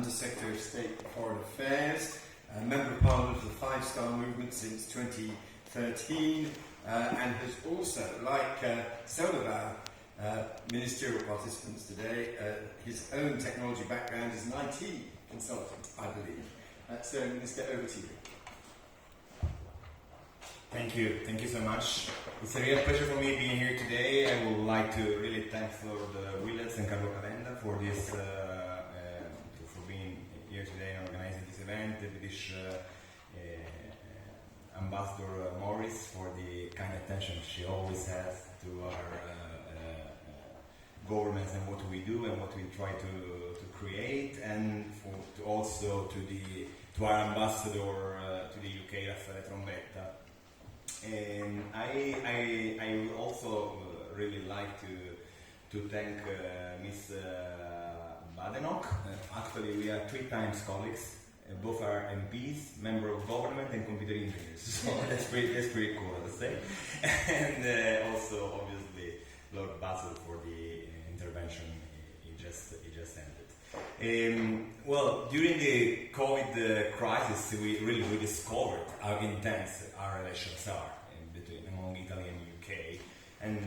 Under-Secretary of State for Foreign Affairs, Member of Parliament for the Five Star Movement since 2013, and has also, like several of our ministerial participants today, his own technology background is an IT consultant, I believe. So, Minister, over to you. Thank you so much. It's a real pleasure for me being here today. I would like to really thank Lord Willets and Carlo Calenda for this, for being here today and organizing this event. The British Ambassador Morris for the kind attention she always has to our governments and what we do and what we try to create, and also to our ambassador to the UK, Raffaele Trombetta. And I would also really like to thank Ms. Badenoch. Actually, we are 3 times colleagues. Both are MPs, member of government, and computer engineers. So that's pretty cool, I would say. And also, obviously, Lord Basil for the intervention he just ended. Well, during the COVID crisis, we discovered how intense our relations are among Italy and UK. And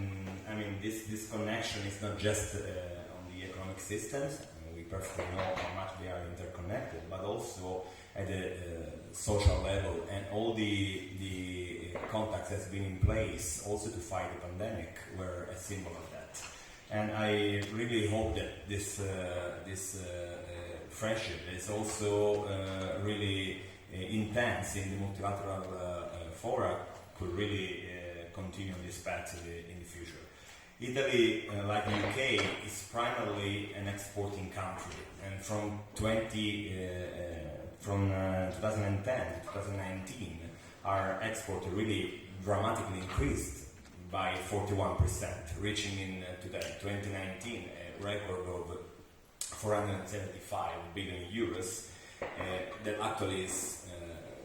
I mean, this connection is not just on the economic systems. We perfectly know how much they are interconnected, but also at the social level, and all the contacts that's been in place also to fight the pandemic were a symbol of that. And I really hope that this friendship is also really intense in the multilateral fora could really continue this path in the future. Italy, like the UK, is primarily an exporting country, and from 2010 to 2019, our export really dramatically increased by 41%, reaching in 2019 a record of 475 billion euros. That actually is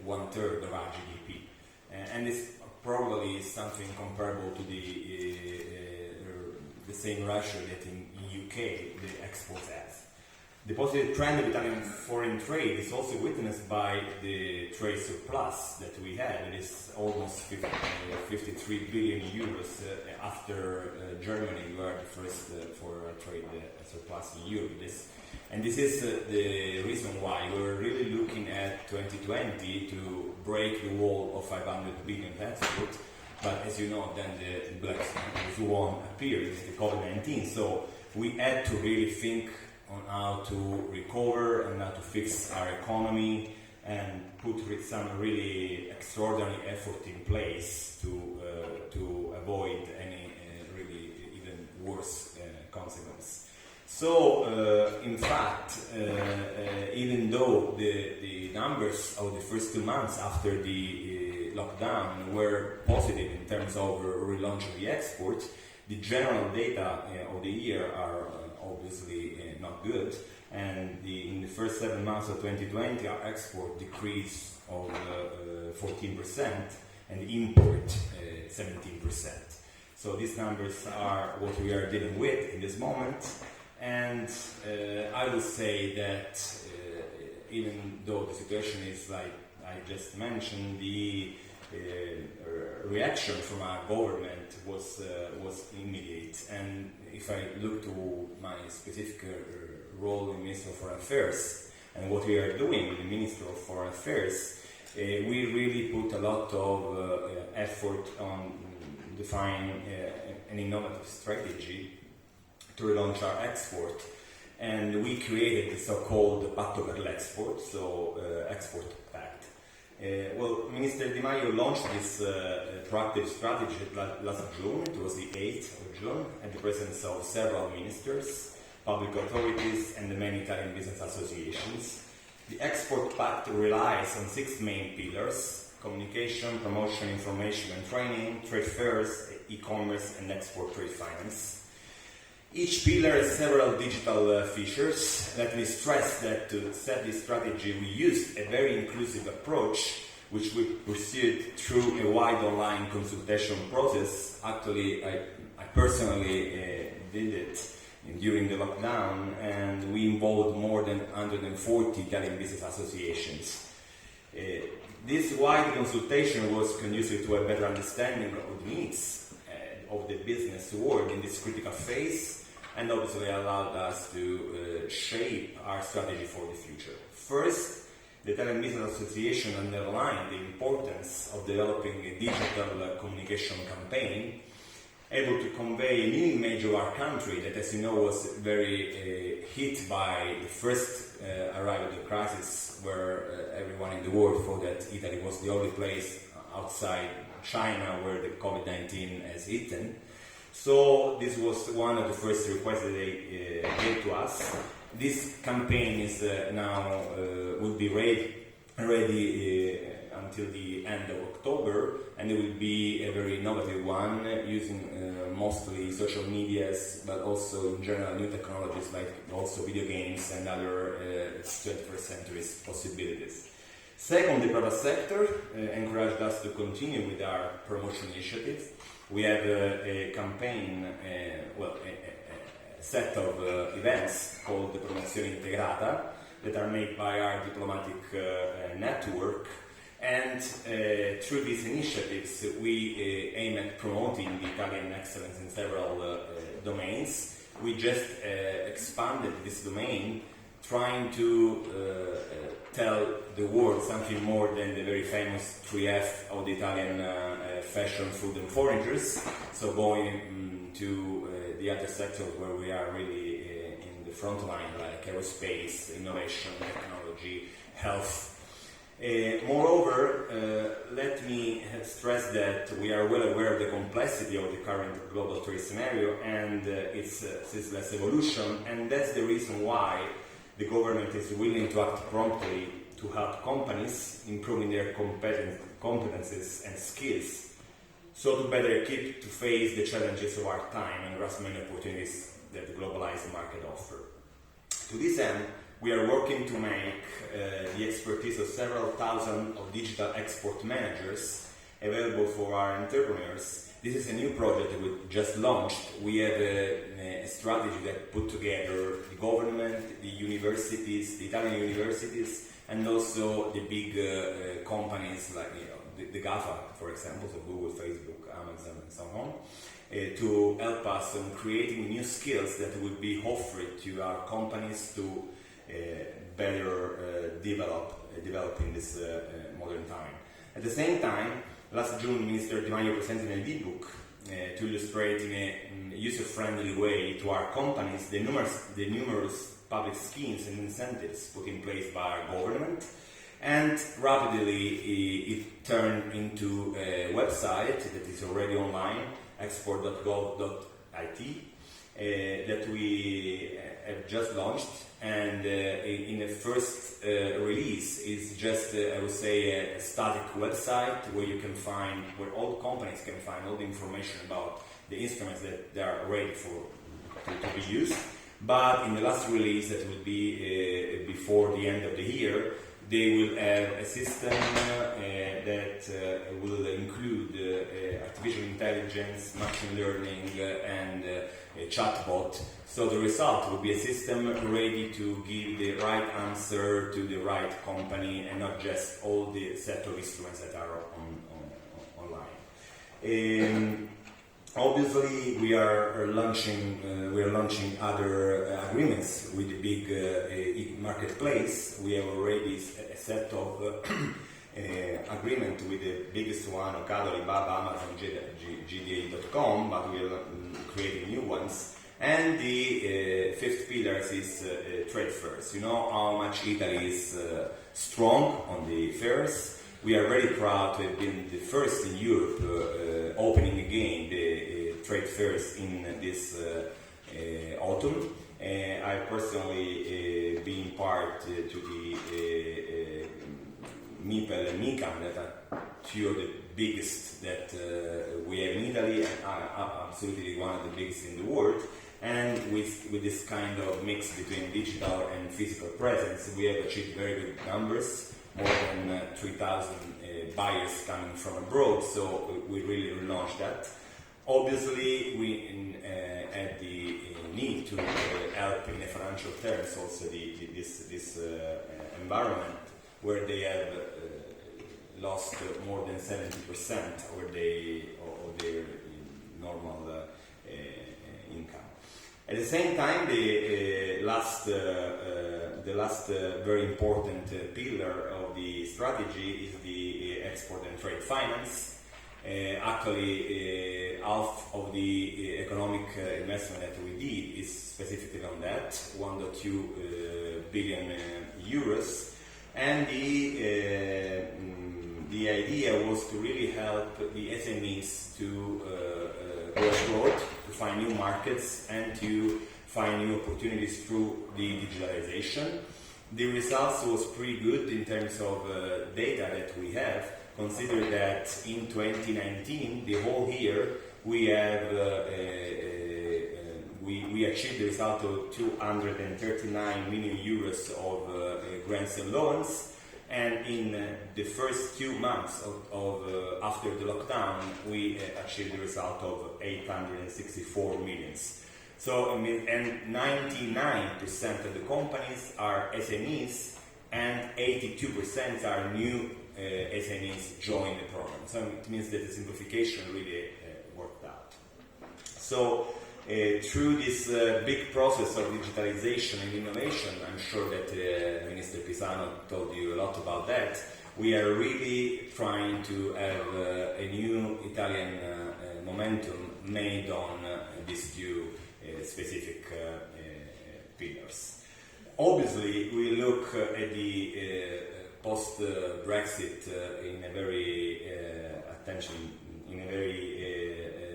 1/3 of our GDP, and this probably is something comparable to the same ratio that in UK the exports has. The positive trend of Italian foreign trade is also witnessed by the trade surplus that we have. It is almost 53 billion euros after Germany. We are the first for trade surplus in Europe. And this is the reason why we're really looking at 2020 to break the wall of 500 billion export. But as you know, then the black swan appeared, the COVID-19. So we had to really think on how to recover and how to fix our economy and put some really extraordinary effort in place to avoid any really even worse consequence. So, in fact, even though the numbers of the first 2 months after the lockdown were positive in terms of relaunch of the export, the general data of the year are obviously not good. And in the first 7 months of 2020, our export decreased of 14% and the import 17%. So these numbers are what we are dealing with in this moment. And I would say that even though the situation is like I just mentioned, the reaction from our government was immediate. And if I look to my specific role in Minister of Foreign Affairs and what we are doing with the Minister of Foreign Affairs, we really put a lot of effort on defining an innovative strategy to relaunch our export, and we created the so-called Patto per l'Export, so export pact. Well, Minister Di Maio launched this proactive strategy last June. It was the 8th of June, at the presence of several ministers, public authorities, and the many Italian business associations. The export pact relies on 6 main pillars: communication, promotion, information and training, trade fairs, e-commerce, and export trade finance. Each pillar has several digital features. Let me stress that to set this strategy we used a very inclusive approach, which we pursued through a wide online consultation process. Actually, I personally did it during the lockdown, and we involved more than 140 Italian business associations. This wide consultation was conducive to a better understanding of the needs of the business world in this critical phase, and obviously allowed us to shape our strategy for the future. First, the Italian Business Association underlined the importance of developing a digital communication campaign able to convey a new image of our country that, as you know, was very hit by the first arrival of the crisis, where everyone in the world thought that Italy was the only place outside China where the COVID-19 has hit. So this was one of the first requests that they gave to us. This campaign is now will be ready until the end of October, and it will be a very innovative one, using mostly social medias, but also in general new technologies like also video games and other 21st century possibilities. Second, the private sector encouraged us to continue with our promotion initiatives. We have a campaign, a set of events called the Promozione Integrata that are made by our diplomatic network, and through these initiatives we aim at promoting the Italian excellence in several domains. We just expanded this domain, trying to tell the world something more than the very famous 3F of the Italian fashion, food and foreigners. So going to the other sectors where we are really in the front line, like aerospace, innovation, technology, health. Moreover, let me stress that we are well aware of the complexity of the current global trade scenario and its ceaseless evolution, and that's the reason why the government is willing to act promptly to help companies improving their competences and skills, so to better equipped to face the challenges of our time and grasp many opportunities that the globalized market offers. To this end, we are working to make the expertise of several thousand of digital export managers available for our entrepreneurs. This is a new project that we just launched. We have a strategy that put together the government, the universities, the Italian universities, and also the big companies like the GAFA, for example, so Google, Facebook, Amazon, and so on, to help us in creating new skills that will be offered to our companies to better develop in this modern time. At the same time, last June, Minister Di Maio presented an e-book to illustrate in a user-friendly way to our companies the numerous public schemes and incentives put in place by our government, and rapidly it turned into a website that is already online, export.gov.it, that we have just launched, and in the first release is just, I would say, a static website where you can find, where all companies can find all the information about the instruments that they are ready to be used. But in the last release, that will be before the end of the year, they will have a system that will include artificial intelligence, machine learning, and a chatbot. So the result will be a system ready to give the right answer to the right company, and not just all the set of instruments that are online. Obviously, we are launching other agreements with the big marketplace. We have already a set of agreement with the biggest one, Ocado, Alibaba, Amazon, GDA.com, but we are creating new ones. And the fifth pillar is trade fairs. You know how much Italy is strong on the fairs. We are very proud to have been the first in Europe opening again the trade fairs in this autumn. I personally been part to the MIPEL and MICAM, that are two of the biggest that we have in Italy, and absolutely one of the biggest in the world. And with this kind of mix between digital and physical presence, we have achieved very good numbers. More than 3,000 buyers coming from abroad, so we really relaunched that. Obviously, we had the need to help in a financial terms also this environment where they have lost more than 70% of their normal income. At the same time, the last very important pillar of the strategy is the export and trade finance. Actually, half of the economic investment that we did is specifically on that, 1.2 billion euros, and the idea was to really help the SMEs to go abroad, to find new markets and to find new opportunities through the digitalization. The results was pretty good in terms of data that we have. Consider that in 2019, the whole year, we have we achieved the result of 239 million euros of grants and loans, and in the first 2 months of after the lockdown, we achieved the result of 864 millions. So, and 99% of the companies are SMEs, and 82% are new SMEs join the program. So it means that the simplification really worked out. So through this big process of digitalization and innovation, I'm sure that Minister Pisano told you a lot about that. We are really trying to have a new Italian momentum made on these two specific pillars. Obviously, we look at the post-Brexit in a very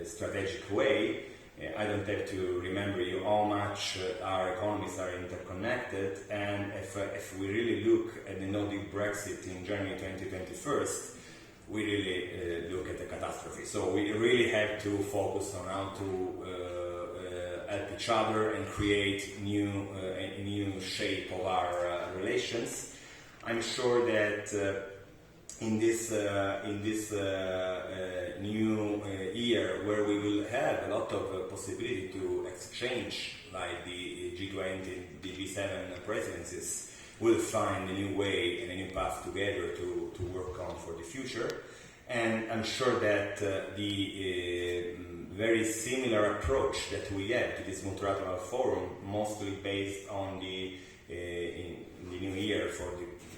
strategic way. I don't have to remember you how much our economies are interconnected, and if we really look at the no-deal Brexit in January 2021, we really look at a catastrophe. So we really have to focus on how to help each other and create a new shape of our relations. I'm sure that in this new year, where we will have a lot of possibility to exchange, like the G20, the G7 presidencies, will find a new way and a new path together to work on for the future. And I'm sure that the very similar approach that we have to this multilateral forum, mostly based on in the new year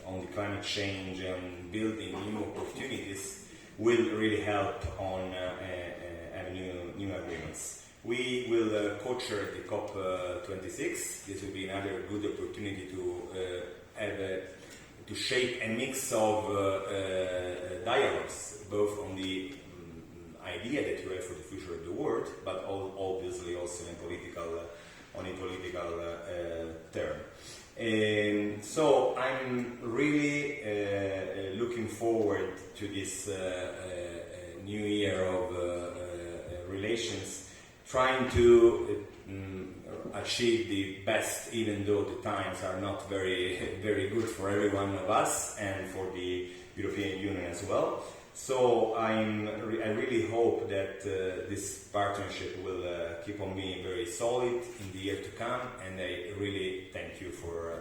on the climate change and building new opportunities, will really help on new agreements. We will co-chair the COP26. This will be another good opportunity to shape a mix of dialogues, both on the idea that you have for the future of the world, but obviously also on a political term. So I'm really looking forward to this new year of relations, trying to achieve the best, even though the times are not very, very good for every one of us and for the European Union as well. So I really hope that this partnership will keep on being very solid in the year to come, and I really thank you for